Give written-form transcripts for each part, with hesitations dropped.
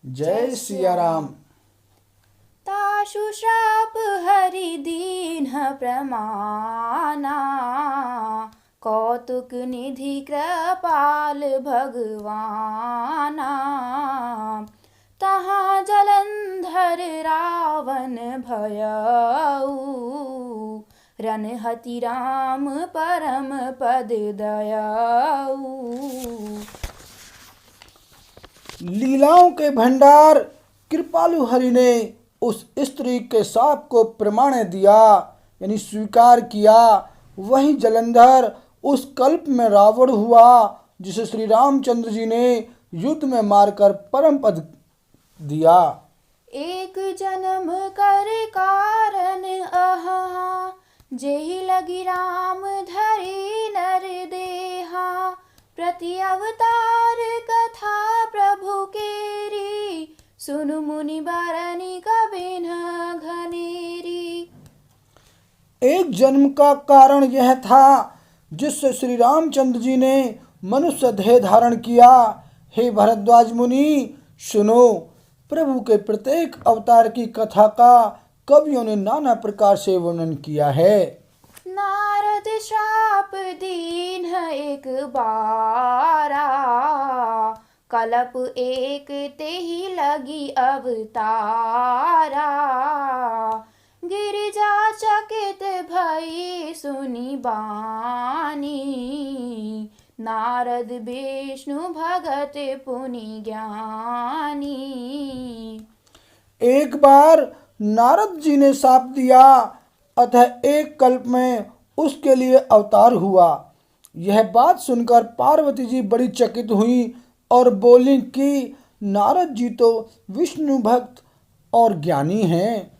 जय सिया राम। ताशु श्राप हरि दीन प्रमाना, कौतुक निधि कृपाल भगवाना। तहाँ जलंधर रावण भयऊ, रनहति राम परम पद दयऊ। लीलाओं के भंडार कृपालु हरि ने उस स्त्री के शाप को प्रमाण दिया, यानी स्वीकार किया। वही जलंधर उस कल्प में रावण हुआ, जिसे श्री रामचंद्र जी ने युद्ध में मारकर परम पद दिया। एक जन्म कर कारण अहा, जेहि लगी राम धरि नर देहा। प्रति अवतार कथा प्रभु केरी, सुनु मुनि बरनी कबिन घनेरी। एक जन्म का कारण यह था जिससे श्री रामचंद्र जी ने मनुष्य देह धारण किया। हे भरद्वाज मुनि, सुनो, प्रभु के प्रत्येक अवतार की कथा का कवियों ने नाना प्रकार से वर्णन किया है। नारद श्राप दीन एक बारा, कलप एक तेहि लगी अवतारा। गिरिजा चकित भई सुनि बानी, नारद विष्णु भगत पुनि ज्ञानी। एक बार नारद जी ने शाप दिया, अतः एक कल्प में उसके लिए अवतार हुआ। यह बात सुनकर पार्वती जी बड़ी चकित हुई और बोली कि नारद जी तो विष्णु भक्त और ज्ञानी हैं।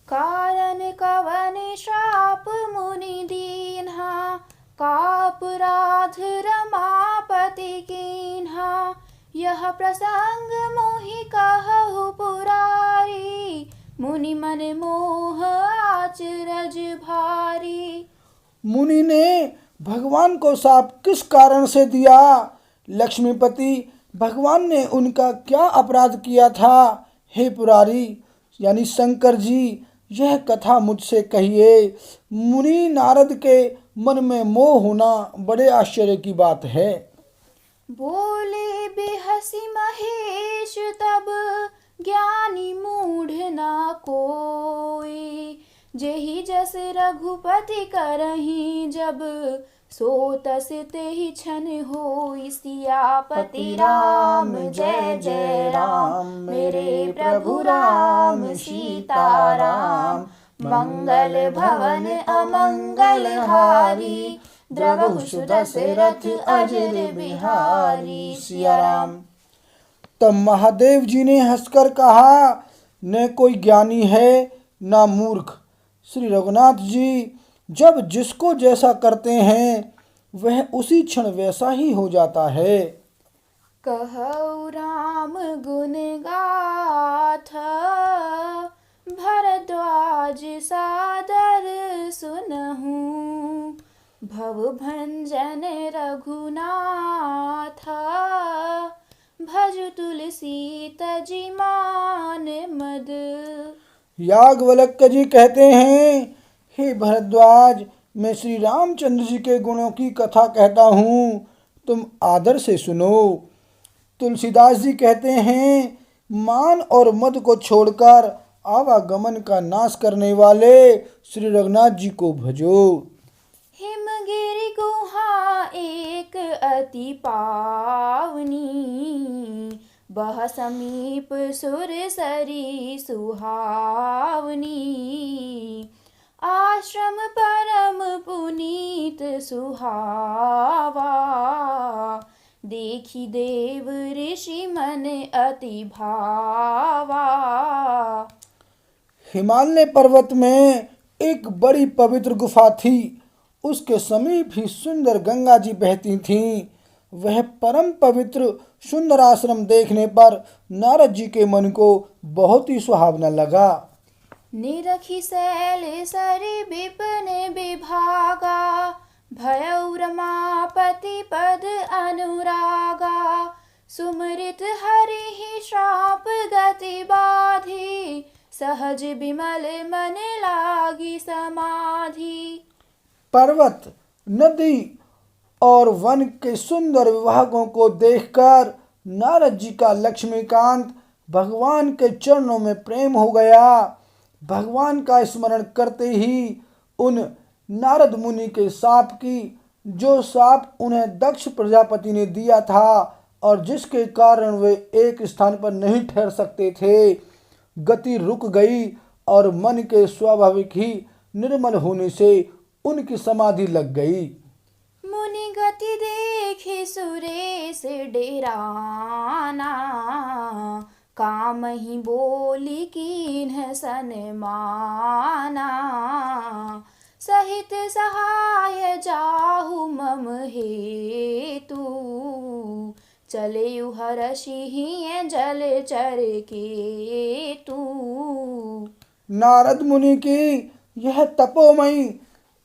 कारण कवन श्राप मुनि दीन्हा, का अपराध रमापति कीन्हा। यह प्रसंग मोहि कहु पुरारी, मुनि मन मोह आचरज भारी। मुनि ने भगवान को शाप किस कारण से दिया? लक्ष्मीपति, भगवान ने उनका क्या अपराध किया था? हे पुरारी यानी शंकर जी, यह कथा मुझसे कहिए। मुनि नारद के मन में मोह होना बड़े आश्चर्य की बात है। बोले बेहसी महेश तब, ज्ञानी मूढ़ ना कोई। जेहि जस रघुपति करही जब, सो तस तेहि छन होई। सियापति राम जय जय राम, मेरे प्रभु राम सीताराम। मंगल भवन अमंगल हारी, द्रवहु सुदशरथ अजर बिहारी। सिया राम। तब महादेव जी ने हंसकर कहा, न कोई ज्ञानी है ना मूर्ख। श्री रघुनाथ जी जब जिसको जैसा करते हैं वह उसी क्षण वैसा ही हो जाता है। कहौ राम गुण गाथा, भरद्वाज सादर सुनहु। भव भंजन रघुनाथा, भजु तुलसी तजि मान मद। याज्ञवल्क्य जी कहते हैं, हे भरद्वाज, मैं श्री रामचंद्र जी के गुणों की कथा कहता हूँ, तुम आदर से सुनो। तुलसीदास जी कहते हैं, मान और मद को छोड़कर आवागमन का नाश करने वाले श्री रघुनाथ जी को भजो। हिमगिरि गुहा एक अति पावनी, बह समीप सुर सरी सुहावनी। आश्रम परम पुनीत सुहावा, देखी देव ऋषि मन अति भावा। हिमालय पर्वत में एक बड़ी पवित्र गुफा थी। उसके समीप ही सुंदर गंगा जी बहती थीं। वह परम पवित्र सुंदर आश्रम देखने पर नारद जी के मन को बहुत ही सुहावना लगा। निरखी शैल सरि विपिन विभागा, भयउ रमापति पद अनुरागा। सुमृत हरि श्राप गति बाधी, सहज विमल मन लागी समाधि। पर्वत, नदी और वन के सुंदर विभागों को देखकर नारद जी का लक्ष्मीकांत भगवान के चरणों में प्रेम हो गया। भगवान का स्मरण करते ही उन नारद मुनि के साप की, जो साप उन्हें दक्ष प्रजापति ने दिया था और जिसके कारण वे एक स्थान पर नहीं ठहर सकते थे, गति रुक गई और मन के स्वाभाविक ही निर्मल होने से उनकी समाधि लग गई। मुनि गति देखी सुरेश डेराना, काम ही बोली कीन्ह सनमाना। सहित सहाय जाहु मम हेतु, चले हरषि जल चर केतु। नारद मुनि की यह तपोमयी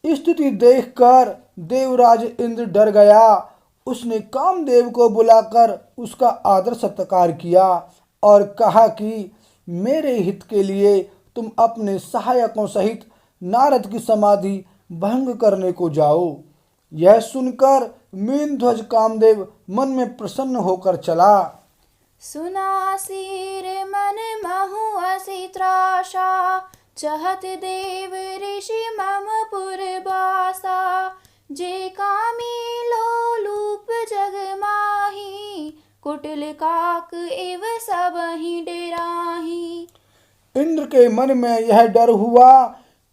स्थिति देखकर देवराज इंद्र डर गया। उसने कामदेव को बुलाकर उसका आदर सत्कार किया और कहा कि मेरे हित के लिए तुम अपने सहायकों सहित नारद की समाधि भंग करने को जाओ। यह सुनकर मीनध्वज कामदेव मन में प्रसन्न होकर चला। सुना सिर मन महु असी त्रासा, चहत देव ऋषि मम पुरबासा। जे कामी लोलूप जग माही, कुटिल काक एव सबहि डेराही। इंद्र के मन में यह डर हुआ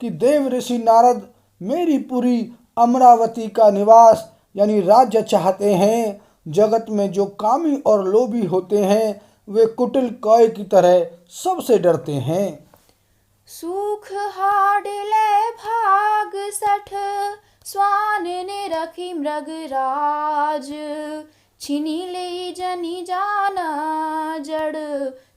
कि देव ऋषि नारद मेरी पुरी अमरावती का निवास यानी राज्य चाहते हैं। जगत में जो कामी और लोभी होते हैं वे कुटिल कौए की तरह सबसे डरते हैं। सुख हाडले भाग सठ, स्वान ने रखी मृगराज। छिनी ले जनी जाना जड़,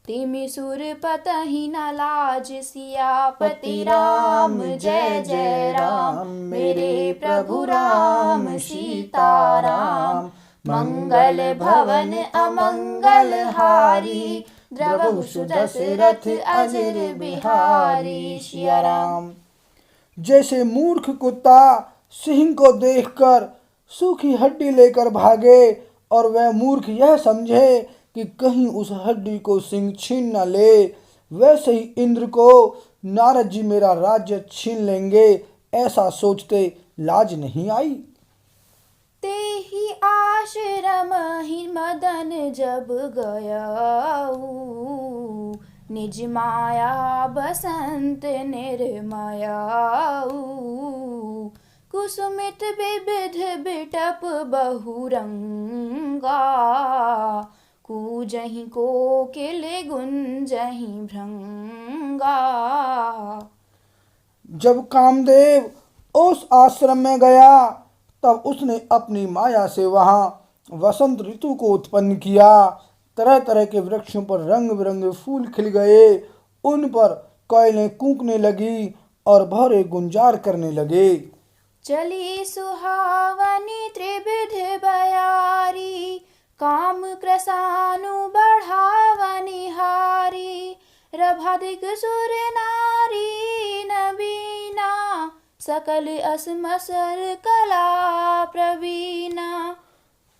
तिमि सुर पतहि न लाज। सियापति राम जय जय राम, मेरे प्रभु राम सीताराम। मंगल भवन अमंगल हारी, द्रवहु सुदशरथ अजर बिहारी। सिया राम। जैसे मूर्ख कुत्ता सिंह को देखकर सूखी हड्डी लेकर भागे और वह मूर्ख यह समझे कि कहीं उस हड्डी को सिंह छीन न ले, वैसे ही इंद्र को नारद जी मेरा राज्य छीन लेंगे ऐसा सोचते लाज नहीं आई। ते ही आश्रम ही मदन जब गयाऊ, निज माया बसंत निर्मयाऊ। कुसुमित विविध बिटप बहुरंगा, कूजहि कोकिल गुंजहि भृंगा। जब कामदेव उस आश्रम में गया तब उसने अपनी माया से वहाँ वसंत ऋतु को उत्पन्न किया। तरह तरह के वृक्षों पर रंग बिरंगे फूल खिल गए, उन पर कोयलें कूकने लगी और भौरे गुंजार करने लगे। चली सुहावनी त्रिविध बयारी, काम क्रसानु बढ़ावनी हारी। रभाधिक सुर नारी नबीना, सकल असमसर कला प्रवीणा।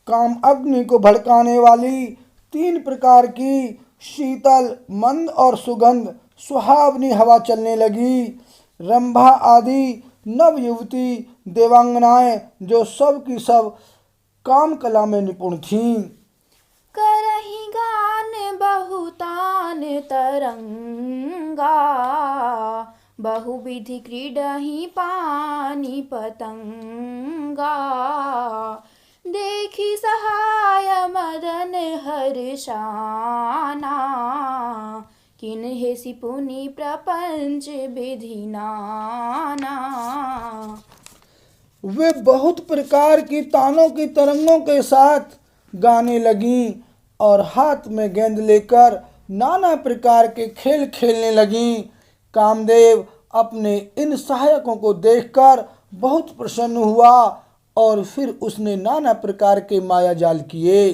काम अग्नि को भड़काने वाली 3 प्रकार की शीतल, मंद और सुगंध सुहावनी हवा चलने लगी। रंभा आदि नव युवती देवांगनाएं जो सब की सब काम कला में निपुण थीं। करहि गान बहुतान तरंगा, बहुविधि क्रीडहि पानी पतंगा। देखी सहाय मदन हर्षाना, किन्हे सि पुनि प्रपंच विधि नाना। वे बहुत प्रकार की तानों की तरंगों के साथ गाने लगीं और हाथ में गेंद लेकर नाना प्रकार के खेल खेलने लगीं। कामदेव अपने इन सहायकों को देखकर बहुत प्रसन्न हुआ और फिर उसने नाना प्रकार के माया जाल किए।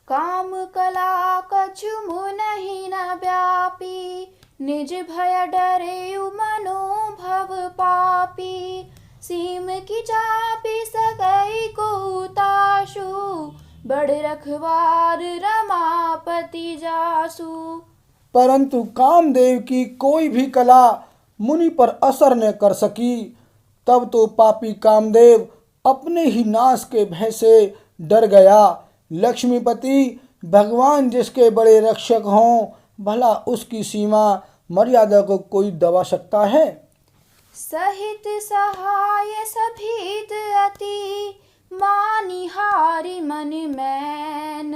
काम कला कछु मुनहि न व्यापी, निज भय डरे मनोभव पापी। सीम की चापी सकई को ताशु, बड़ रखवार रमापति जासु। परंतु कामदेव की कोई भी कला मुनि पर असर न कर सकी। तब तो पापी कामदेव अपने ही नाश के भय से डर गया। लक्ष्मीपति भगवान जिसके बड़े रक्षक हों, भला उसकी सीमा मर्यादा को कोई दबा सकता है? सहित सहाय सभीत अति, मानिहारि मन मैन।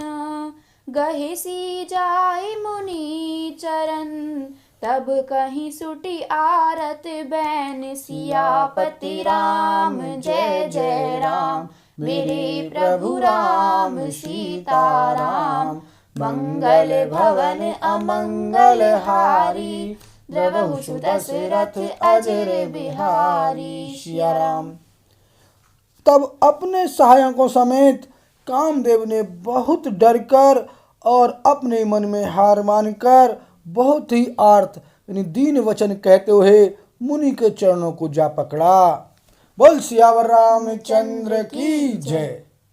गहे सी जाय मुनि चरण, तब कहीं सुटी आरत बैन। सियापति राम जय जय राम, मेरे प्रभु राम सीताराम। मंगल भवन अमंगल हारी, द्रवहु दशरथ अजर बिहारी। सिया राम। तब अपने सहायकों समेत कामदेव ने बहुत डरकर और अपने मन में हार मानकर बहुत ही आर्त यानी दीन वचन कहते हुए मुनि के चरणों को जा पकड़ा। बोल सियावर रामचंद्र की जय।